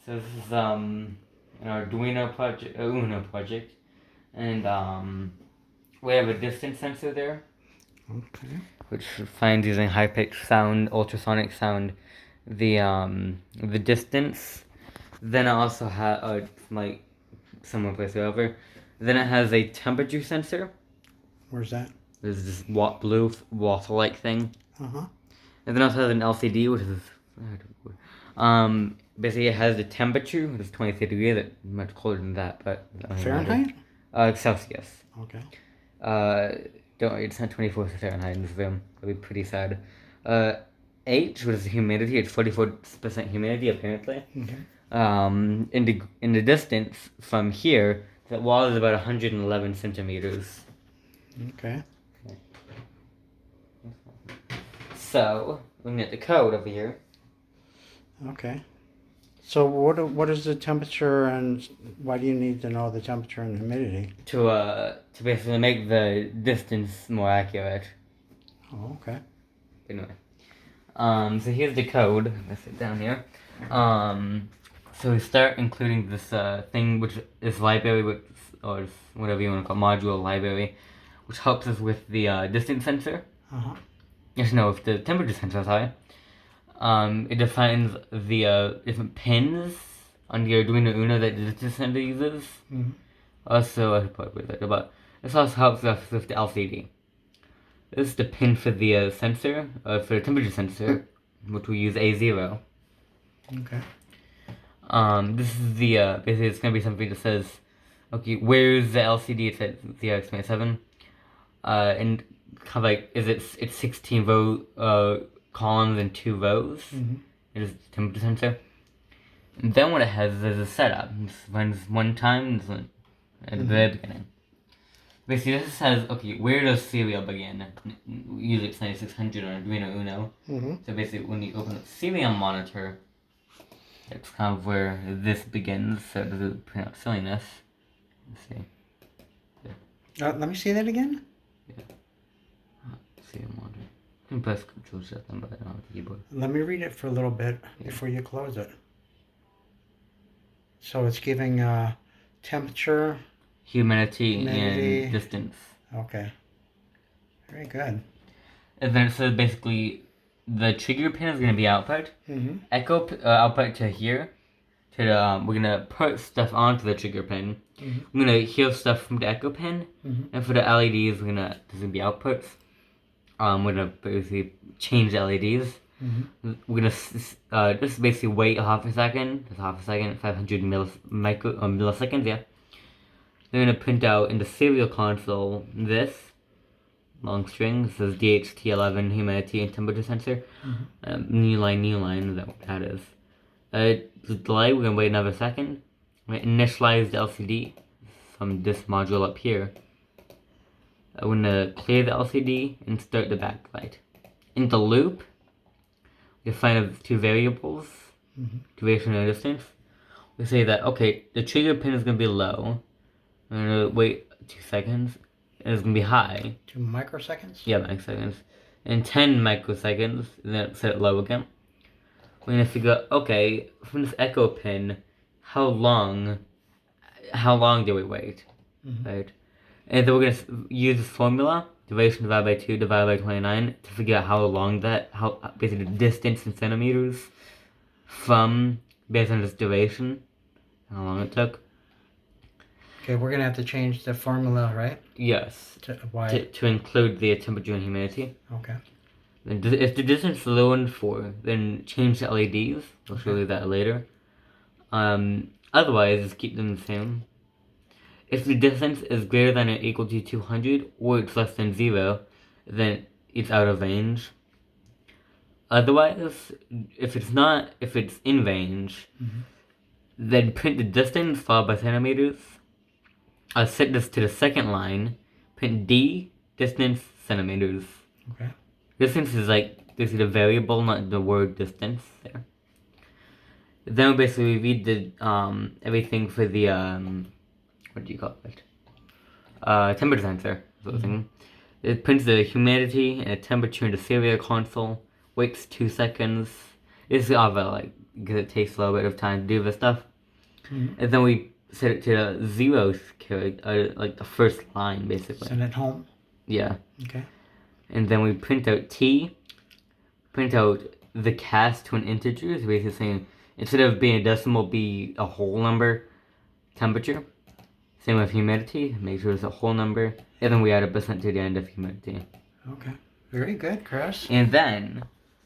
So this is an Arduino project, Uno project, and we have a distance sensor there. Okay. Which finds using high pitched sound, ultrasonic sound, the distance. Then it also has like someone place it over. Then it has a temperature sensor. Where's that? There's this blue water-like thing. Uh-huh. And then it also has an LCD, which is basically it has the temperature, which is 23 degrees. It's much colder than that, but Fahrenheit? Celsius. Okay. Don't worry, it's not 24 Fahrenheit in this room. That'd be pretty sad. H, which is humidity, it's 44% humidity apparently. In the distance from here, that wall is about 111 centimeters. Okay. So, looking at the code over here. Okay. So what is the temperature, and why do you need to know the temperature and humidity? To basically make the distance more accurate. Oh, okay. Anyway. So here's the code. Let's sit down here. So we start including this thing, which is library, or whatever you want to call module library, which helps us with the distance sensor. Yes, no, if the temperature sensor is high. It defines the different pins on the Arduino Uno that the distance sensor uses. Also, I should probably put that, but this also helps us with the LCD. This is the pin for the sensor, for the temperature sensor, which we use A0. Okay. This is the, basically it's going to be something that says, okay, where's the LCD? It's at 0x27. And kind of like, it's 16 columns and 2 rows. It is the temperature sensor. And then what it has is a setup. It runs one time at the very beginning. Basically, this says, okay, where does serial begin? Usually it's 9600 on Arduino Uno. So basically, when you open the serial monitor, that's kind of where this begins. So it doesn't print out silliness. Let's see. Let me see that again. Serial monitor. You can press Control Shift, but I don't have the keyboard. Let me read it for a little bit before you close it. So it's giving temperature, humidity, and distance. Okay. Very good. And then it says basically the trigger pin is going to be output. Echo output to here. To the, we're going to put stuff onto the trigger pin. We're going to hear stuff from the echo pin. And for the LEDs, there's going to be outputs. We're going to basically change the LEDs. We're going to just basically wait half a second. Just half a second, 500 milliseconds, yeah. They're going to print out in the serial console this long string. This is DHT11 humidity and temperature sensor. New line, is that what that is? The delay, we're going to wait another second. We're going to initialize the LCD from this module up here. We're going to clear the LCD and start the backlight. In the loop, we define two variables, duration and distance. We say that, okay, the trigger pin is going to be low. I'm going to wait 2 seconds, and it's going to be high. 2 microseconds? Yeah, microseconds. In 10 microseconds, then set it low again. We're going to figure out, okay, from this echo pin, how long do we wait, right? And then we're going to use this formula, duration divided by 2 divided by 29, to figure out how basically the distance in centimeters from, based on this duration, how long it took. Okay, we're going to have to change the formula, right? Yes. To include the temperature and humidity. Okay. Then if the distance is lower than 4, then change the LEDs. I'll show you that later. Otherwise, just keep them the same. If the distance is greater than or equal to 200, or it's less than 0, then it's out of range. Otherwise, if it's in range, then print the distance followed by centimeters. I'll set this to the second line, print D, distance, centimeters. Okay. Distance is like, this is the variable, not the word distance there. Then we basically read the, everything for the, what do you call it? Temperature sensor. It prints the humidity and the temperature in the serial console, waits 2 seconds. This is all about like because it takes a little bit of time to do this stuff. And then we set it to the 0th character, like the first line, basically. Send it home. Yeah. Okay. And then we print out T, print out the cast to an integer, so basically saying, instead of being a decimal, be a whole number, temperature. Same with humidity, make sure it's a whole number, and then we add a percent to the end of humidity. Okay. Very good, Chris. And then,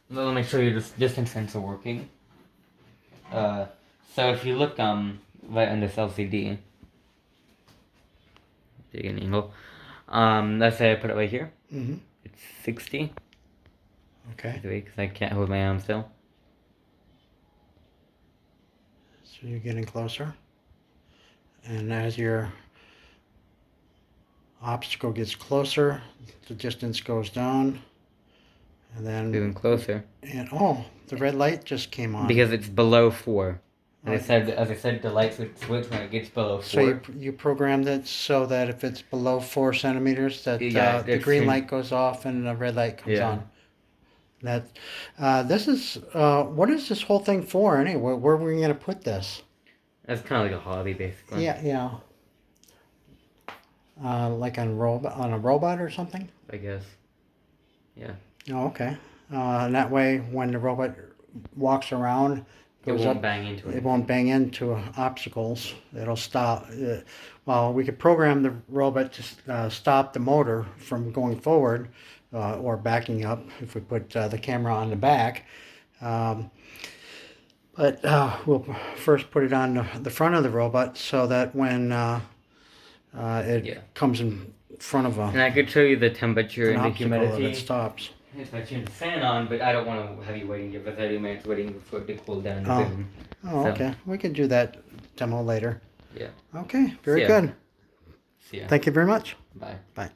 let me show you this distance sensor working. So if you look right on this LCD, take an angle. Let's say I put it right here. It's 60. Okay. Because I can't hold my arm still. So you're getting closer. And as your obstacle gets closer, the distance goes down. And then Moving closer. And oh, the red light just came on. Because it's below 4. As I said, the lights would switch when it gets below 4. So you programmed it so that if it's below 4 centimeters, that the green light goes off and the red light comes on. That this is what is this whole thing for anyway? Where are we going to put this? That's kind of like a hobby, basically. Yeah. Like on a robot or something? I guess. Yeah. Oh, okay. And that way, when the robot walks around, goes it won't up, bang into it. It won't bang into obstacles. It'll stop. Well, we could program the robot to stop the motor from going forward or backing up if we put the camera on the back. But we'll first put it on the front of the robot so that when it comes in front of and I could show you the temperature and the humidity. It stops. If I turn the fan on, but I don't want to have you waiting here for 30 minutes waiting for it to cool down. Okay. We can do that demo later. Yeah. Okay. Very good. See ya. Thank you very much. Bye. Bye.